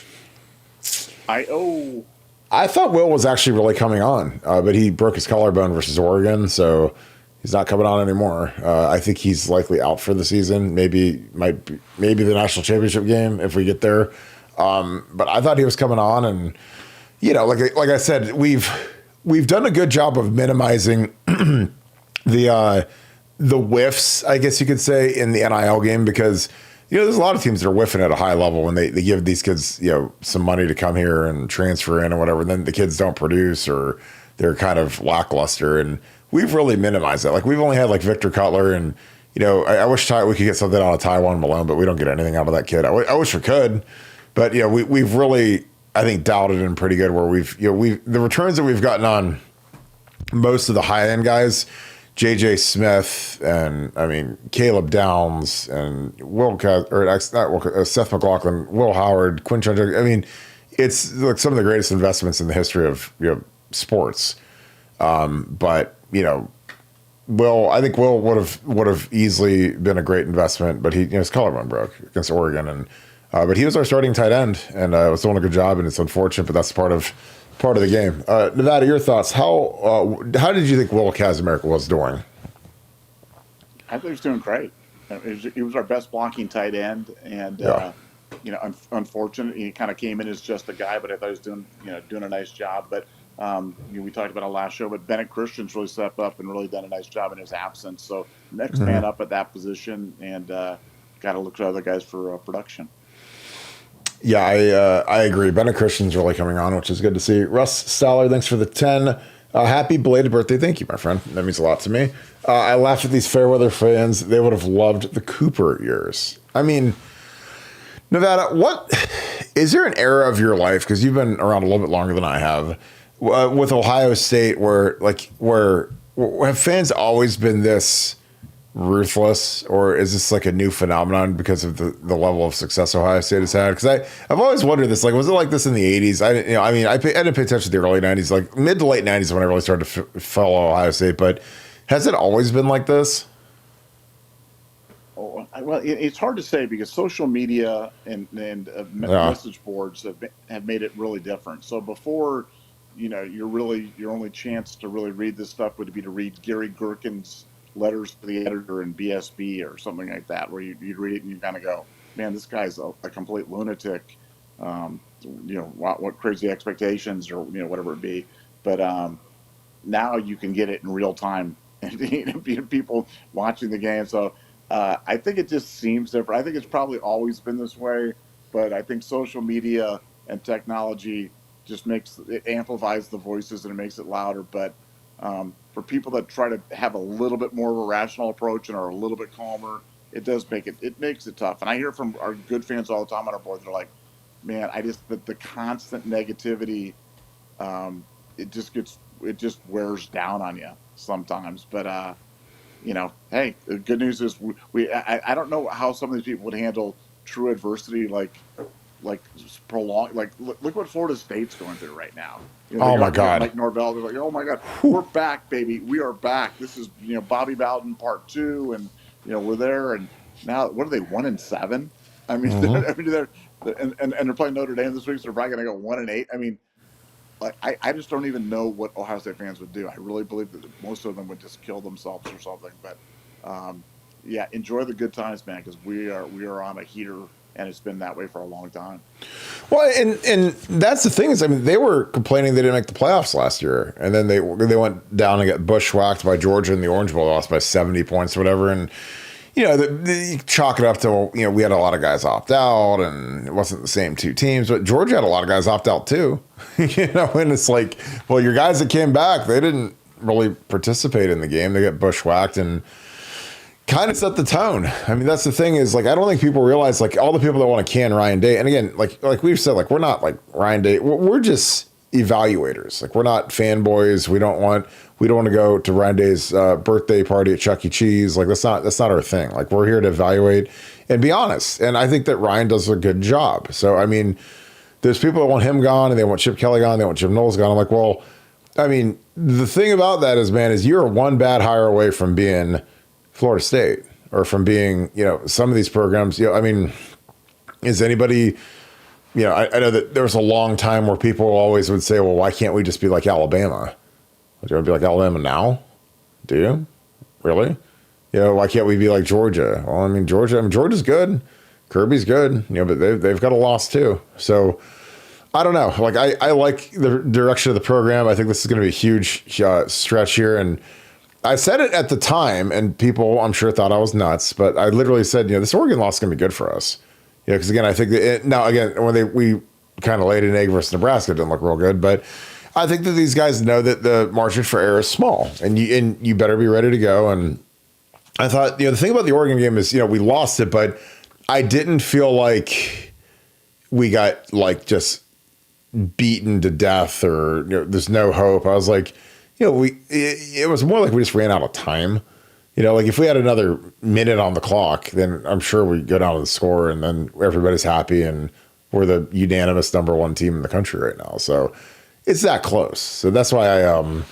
I thought Will was actually really coming on, but he broke his collarbone versus Oregon, so he's not coming on anymore. I think he's likely out for the season. Maybe the national championship game if we get there. But I thought he was coming on, and like I said, we've done a good job of minimizing the whiffs, I guess you could say, in the NIL game, because there's a lot of teams that are whiffing at a high level when they give these kids some money to come here and transfer in and whatever. And then the kids don't produce, or they're kind of lackluster, and we've really minimized that. Like, we've only had Victor Cutler, and I wish we could get something out of Taiwan Malone, but we don't get anything out of that kid. I wish we could, but we've really, I think, doubted him pretty good. Where the returns that we've gotten on most of the high end guys, J.J. Smith, and Caleb Downs, and Seth McLaughlin, Will Howard, Quinn Chunchuk. It's some of the greatest investments in the history of sports. But Will would have easily been a great investment, but his collarbone broke against Oregon, and but he was our starting tight end, and was doing a good job, and it's unfortunate, but that's part of the game. Nevada, your thoughts? How did you think Will Kazmarek was doing? I think he was doing great. He was our best blocking tight end, and unfortunately, he kind of came in as just a guy, but I thought he was doing a nice job. But We talked about our last show, but Bennett Christian's really stepped up and really done a nice job in his absence. So next man up at that position, and got to look to other guys for production. Yeah, I agree. Bennett Christian's really coming on, which is good to see. Russ Stoller, thanks for the 10. Happy belated birthday. Thank you, my friend. That means a lot to me. I laugh at these Fairweather fans. They would have loved the Cooper years. I mean, Nevada, what is there an era of your life, because you've been around a little bit longer than I have, with Ohio State where have fans always been this ruthless, or is this like a new phenomenon because of the level of success Ohio State has had? Because I've always wondered this, like, was it like this in the 80s? I didn't pay attention to the early 90s, like mid to late 90s when I really started to follow Ohio State, but has it always been like this? Oh, well, it's hard to say because social media and message boards have made it really different. So before, your only chance to really read this stuff would be to read Gary Gherkin's letters to the editor in BSB or something like that, where you'd read it and you kind of go, man, this guy's a complete lunatic. What crazy expectations or, whatever it be. But now you can get it in real time and people watching the game. So I think it just seems different. I think it's probably always been this way, but I think social media and technology just amplifies the voices and it makes it louder. But for people that try to have a little bit more of a rational approach and are a little bit calmer, it makes it tough. And I hear from our good fans all the time on our board. They're like, man, the constant negativity, it just wears down on you sometimes. But, hey, the good news is I don't know how some of these people would handle true adversity, like prolonged, look what Florida State's going through right now. Oh my God. Mike Norvell, they're like, oh my God, we're back, baby. We are back. This is, Bobby Bowden part 2. And, we're there. And now, what are they, 1-7? I mean, they're playing Notre Dame this week. So they're probably going to go 1-8. I mean, I just don't even know what Ohio State fans would do. I really believe that most of them would just kill themselves or something. But yeah, enjoy the good times, man, because we are on a heater, and it's been that way for a long time. Well, and that's the thing is, I mean, they were complaining they didn't make the playoffs last year, and then they went down and got bushwhacked by Georgia in the Orange Bowl, lost by 70 points or whatever, and you chalk it up to, we had a lot of guys opt out, and it wasn't the same two teams, but Georgia had a lot of guys opt out too. And it's like, well, your guys that came back, they didn't really participate in the game. They got bushwhacked and kind of set the tone. I mean, that's the thing is, like, I don't think people realize, like, all the people that want to can Ryan Day, and again, like we've said, like, we're not like Ryan Day. We're just evaluators. Like, we're not fanboys. We don't want to go to Ryan Day's birthday party at Chuck E. Cheese. Like, that's not our thing. Like, we're here to evaluate and be honest. And I think that Ryan does a good job. So, I mean, there's people that want him gone and they want Chip Kelly gone. They want Jim Knowles gone. I'm like, well, I mean, the thing about that is, man, is you're one bad hire away from being Florida State or from being, some of these programs, I mean, is anybody, I know that there was a long time where people always would say, well, why can't we just be like Alabama? Do you want to be like Alabama now? Do you? Really? Why can't we be like Georgia? Well, I mean, Georgia's good. Kirby's good, but they've got a loss too. So I don't know. Like, I like the direction of the program. I think this is going to be a huge stretch here. And I said it at the time, and people, I'm sure, thought I was nuts. But I literally said, this Oregon loss is going to be good for us. Because again, I think when we kind of laid an egg versus Nebraska, it didn't look real good. But I think that these guys know that the margin for error is small, and you better be ready to go. And I thought, the thing about the Oregon game is, we lost it, but I didn't feel like we got just beaten to death or there's no hope. I was like, it was more like we just ran out of time. Like if we had another minute on the clock, then I'm sure we go down to the score and then everybody's happy and we're the unanimous #1 team in the country right now. So it's that close. So that's why I don't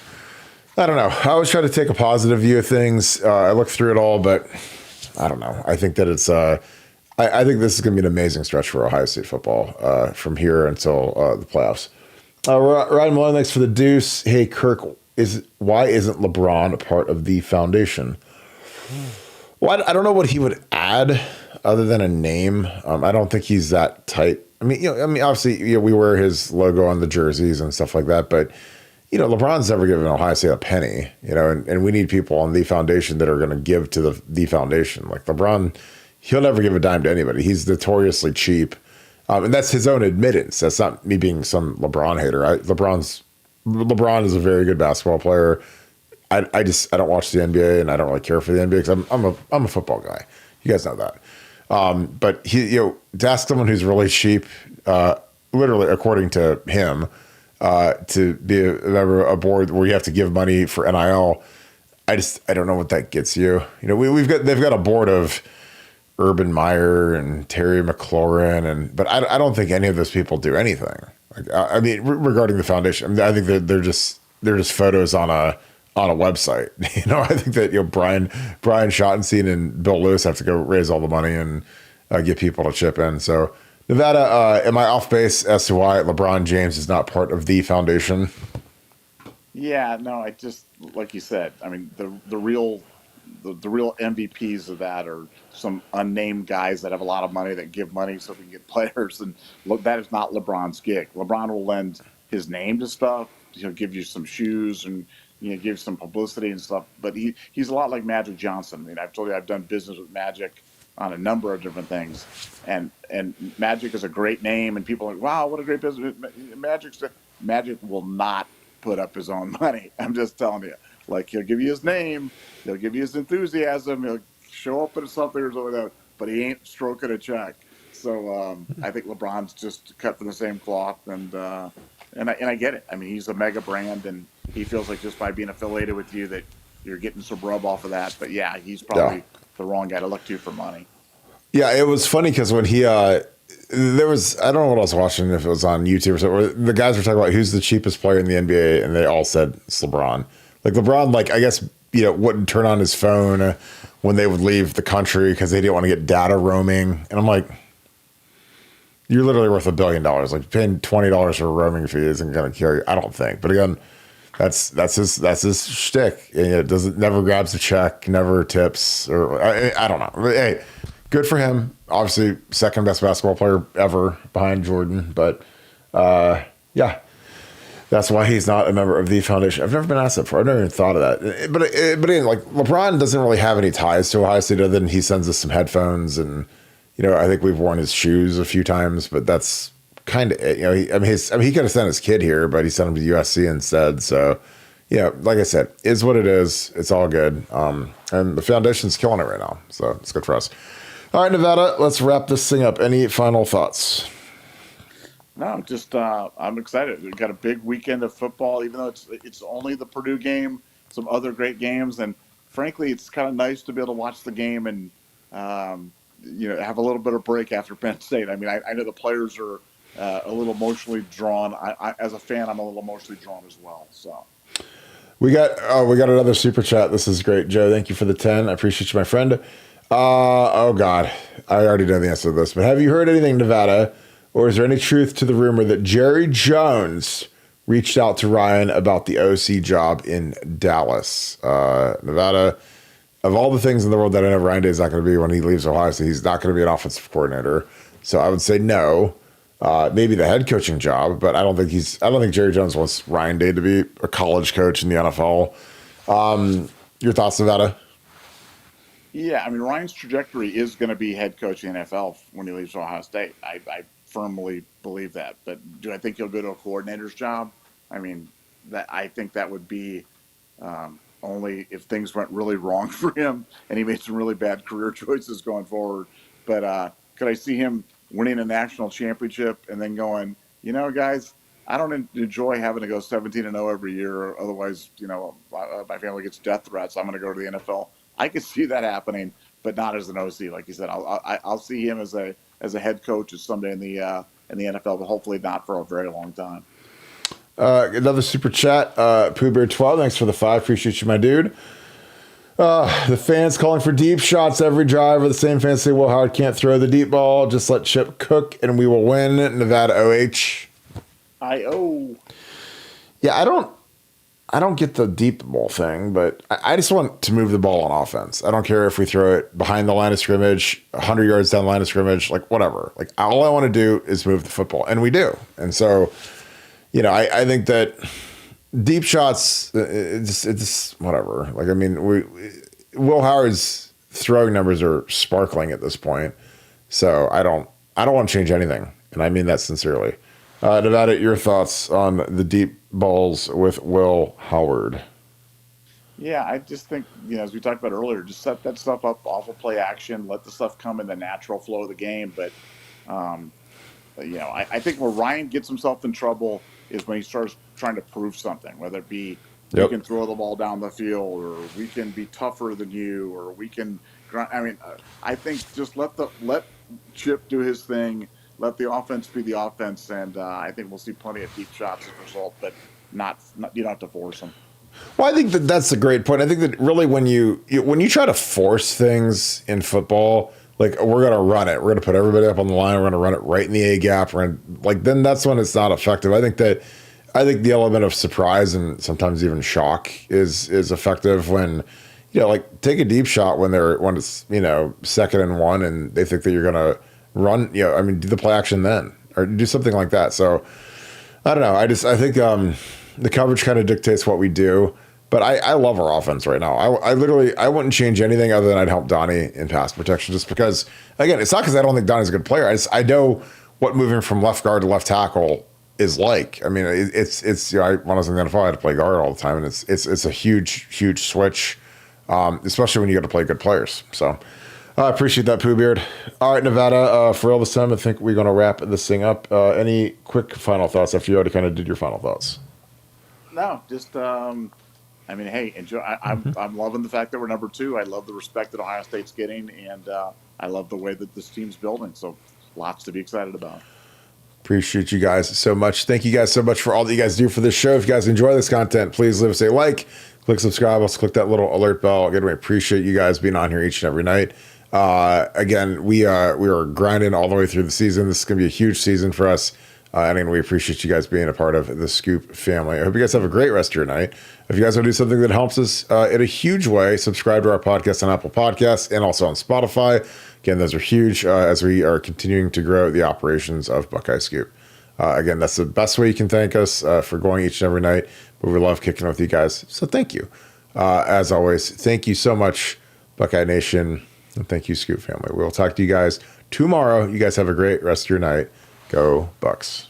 know. I always try to take a positive view of things. I look through it all, but I don't know. I think that it's I think this is going to be an amazing stretch for Ohio State football from here until the playoffs. Ryan Malone, thanks for the deuce. Hey, Kirk, why isn't LeBron a part of the foundation? Well, I don't know what he would add other than a name. I don't think he's that tight. I mean, obviously, we wear his logo on the jerseys and stuff like that, but LeBron's never given Ohio State a penny, and we need people on the foundation that are going to give to the foundation. Like LeBron, he'll never give a dime to anybody. He's notoriously cheap. And that's his own admittance. That's not me being some LeBron hater. LeBron is a very good basketball player. I don't watch the NBA and I don't really care for the NBA because I'm a football guy. You guys know that. But to ask someone who's really cheap, literally according to him, to be a member of a board where you have to give money for NIL, I don't know what that gets you. They've got a board of Urban Meyer and Terry McLaurin, but I don't think any of those people do anything. Regarding the foundation, I think that they're just photos on a website. I think that Brian Schottenstein and Bill Lewis have to go raise all the money and get people to chip in. So Nevada, am I off base as to why LeBron James is not part of the foundation? Yeah, no, I just, like you said, I mean, the real MVPs of that are some unnamed guys that have a lot of money that give money so we can get players. And look, that is not LeBron's gig. LeBron will lend his name to stuff. He'll give you some shoes and give some publicity and stuff. But he's a lot like Magic Johnson. I mean, I've told you I've done business with Magic on a number of different things, and Magic is a great name, and people are like, wow, what a great business. Magic will not put up his own money. I'm just telling you. Like, he'll give you his name, he'll give you his enthusiasm, he'll show up at something or something like that, but he ain't stroking a check. So I think LeBron's just cut from the same cloth, and I get it. I mean, he's a mega brand, and he feels like just by being affiliated with you that you're getting some rub off of that. But yeah, he's probably the wrong guy to look to for money. Yeah, it was funny because when he there was, I don't know what I was watching, if it was on YouTube or something, where the guys were talking about who's the cheapest player in the NBA, and they all said it's LeBron. Like LeBron, I guess, wouldn't turn on his phone when they would leave the country because they didn't want to get data roaming. And I'm like, you're literally worth $1 billion. Like paying $20 for a roaming fee isn't going to kill you, I don't think. But again, that's his shtick. It never grabs a check, never tips, or I don't know. Hey, good for him. Obviously, second best basketball player ever behind Jordan. But yeah. That's why he's not a member of the foundation. I've never been asked that before. I've never even thought of that. But again, like LeBron doesn't really have any ties to Ohio State other than he sends us some headphones, and I think we've worn his shoes a few times. But that's kind of he could have sent his kid here, but he sent him to USC instead. So like I said, is what it is. It's all good. And the foundation's killing it right now, so it's good for us. All right, Nevada, let's wrap this thing up. Any final thoughts? No, just I'm excited. We've got a big weekend of football, even though it's only the Purdue game, some other great games, and frankly, it's kind of nice to be able to watch the game and have a little bit of break after Penn State. I mean, I know the players are a little emotionally drawn. I as a fan, I'm a little emotionally drawn as well. So we got another super chat. This is great, Joe. Thank you for the 10. I appreciate you, my friend. Oh God, I already know the answer to this, but have you heard anything, Nevada? Or is there any truth to the rumor that Jerry Jones reached out to Ryan about the OC job in Dallas? Nevada, of all the things in the world that I know Ryan Day is not going to be when he leaves Ohio State, he's not going to be an offensive coordinator. So I would say no. Maybe the head coaching job, but I don't think Jerry Jones wants Ryan Day to be a college coach in the NFL. Your thoughts, Nevada? Yeah, I mean, Ryan's trajectory is going to be head coach in the NFL when he leaves Ohio State. I firmly believe that. But do I think he'll go to a coordinator's job? I mean, I think that would be only if things went really wrong for him and he made some really bad career choices going forward. But could I see him winning a national championship and then going, guys, I don't enjoy having to go 17-0 every year. Otherwise, my family gets death threats. I'm going to go to the NFL. I could see that happening, but not as an OC, like you said. I'll see him as a head coach someday in the NFL, but hopefully not for a very long time. Another super chat, Pooh Bear 12. Thanks for the 5. Appreciate you, my dude. The fans calling for deep shots every drive. Or the same fans say, "Well, Howard can't throw the deep ball. Just let Chip cook, and we will win." Nevada OH. Yeah, I don't get the deep ball thing, but I just want to move the ball on offense. I don't care if we throw it behind the line of scrimmage, 100 yards down the line of scrimmage, like whatever. Like all I want to do is move the football, and we do. And so, I think that deep shots, it's whatever. Like, I mean, Will Howard's throwing numbers are sparkling at this point, so I don't want to change anything, and I mean that sincerely. Nevada, your thoughts on the deep balls with Will Howard? Yeah, I just think, as we talked about earlier, just set that stuff up off of play action, let the stuff come in the natural flow of the game. But, I think where Ryan gets himself in trouble is when he starts trying to prove something, whether it be we can throw the ball down the field, or we can be tougher than you, or we can. I think just let Chip do his thing, let the offense be the offense, and I think we'll see plenty of deep shots as a result, but not you don't have to force them. Well, I think that's a great point. I think that really when you try to force things in football, like we're going to run it, we're going to put everybody up on the line, we're going to run it right in the A gap, then that's when it's not effective. I think the element of surprise and sometimes even shock is effective when, take a deep shot when it's 2nd and 1 and they think that you're going to run, do the play action then or do something like that. So I don't know. I think the coverage kind of dictates what we do, but I love our offense right now. I wouldn't change anything other than I'd help Donnie in pass protection, just because, again, it's not because I don't think Donnie's a good player. I know what moving from left guard to left tackle is like. I mean, it's when I was in the NFL, I had to play guard all the time, and it's a huge switch, especially when you got to play good players. So I appreciate that, Pooh Beard. All right, Nevada, for all this time, I think we're going to wrap this thing up. Any quick final thoughts after you already kind of did your final thoughts? No, just hey, enjoy. I'm loving the fact that we're number 2. I love the respect that Ohio State's getting, and I love the way that this team's building. So lots to be excited about. Appreciate you guys so much. Thank you guys so much for all that you guys do for this show. If you guys enjoy this content, please leave us a like, click subscribe, also click that little alert bell. Again, we appreciate you guys being on here each and every night. Again, we are grinding all the way through the season. This is going to be a huge season for us. And again, we appreciate you guys being a part of the Scoop family. I hope you guys have a great rest of your night. If you guys want to do something that helps us in a huge way, subscribe to our podcast on Apple Podcasts and also on Spotify. Again, those are huge as we are continuing to grow the operations of Buckeye Scoop. Again, that's the best way you can thank us for going each and every night. But we love kicking with you guys. So thank you. As always, thank you so much, Buckeye Nation. And thank you, Scoop family. We'll talk to you guys tomorrow. You guys have a great rest of your night. Go Bucks.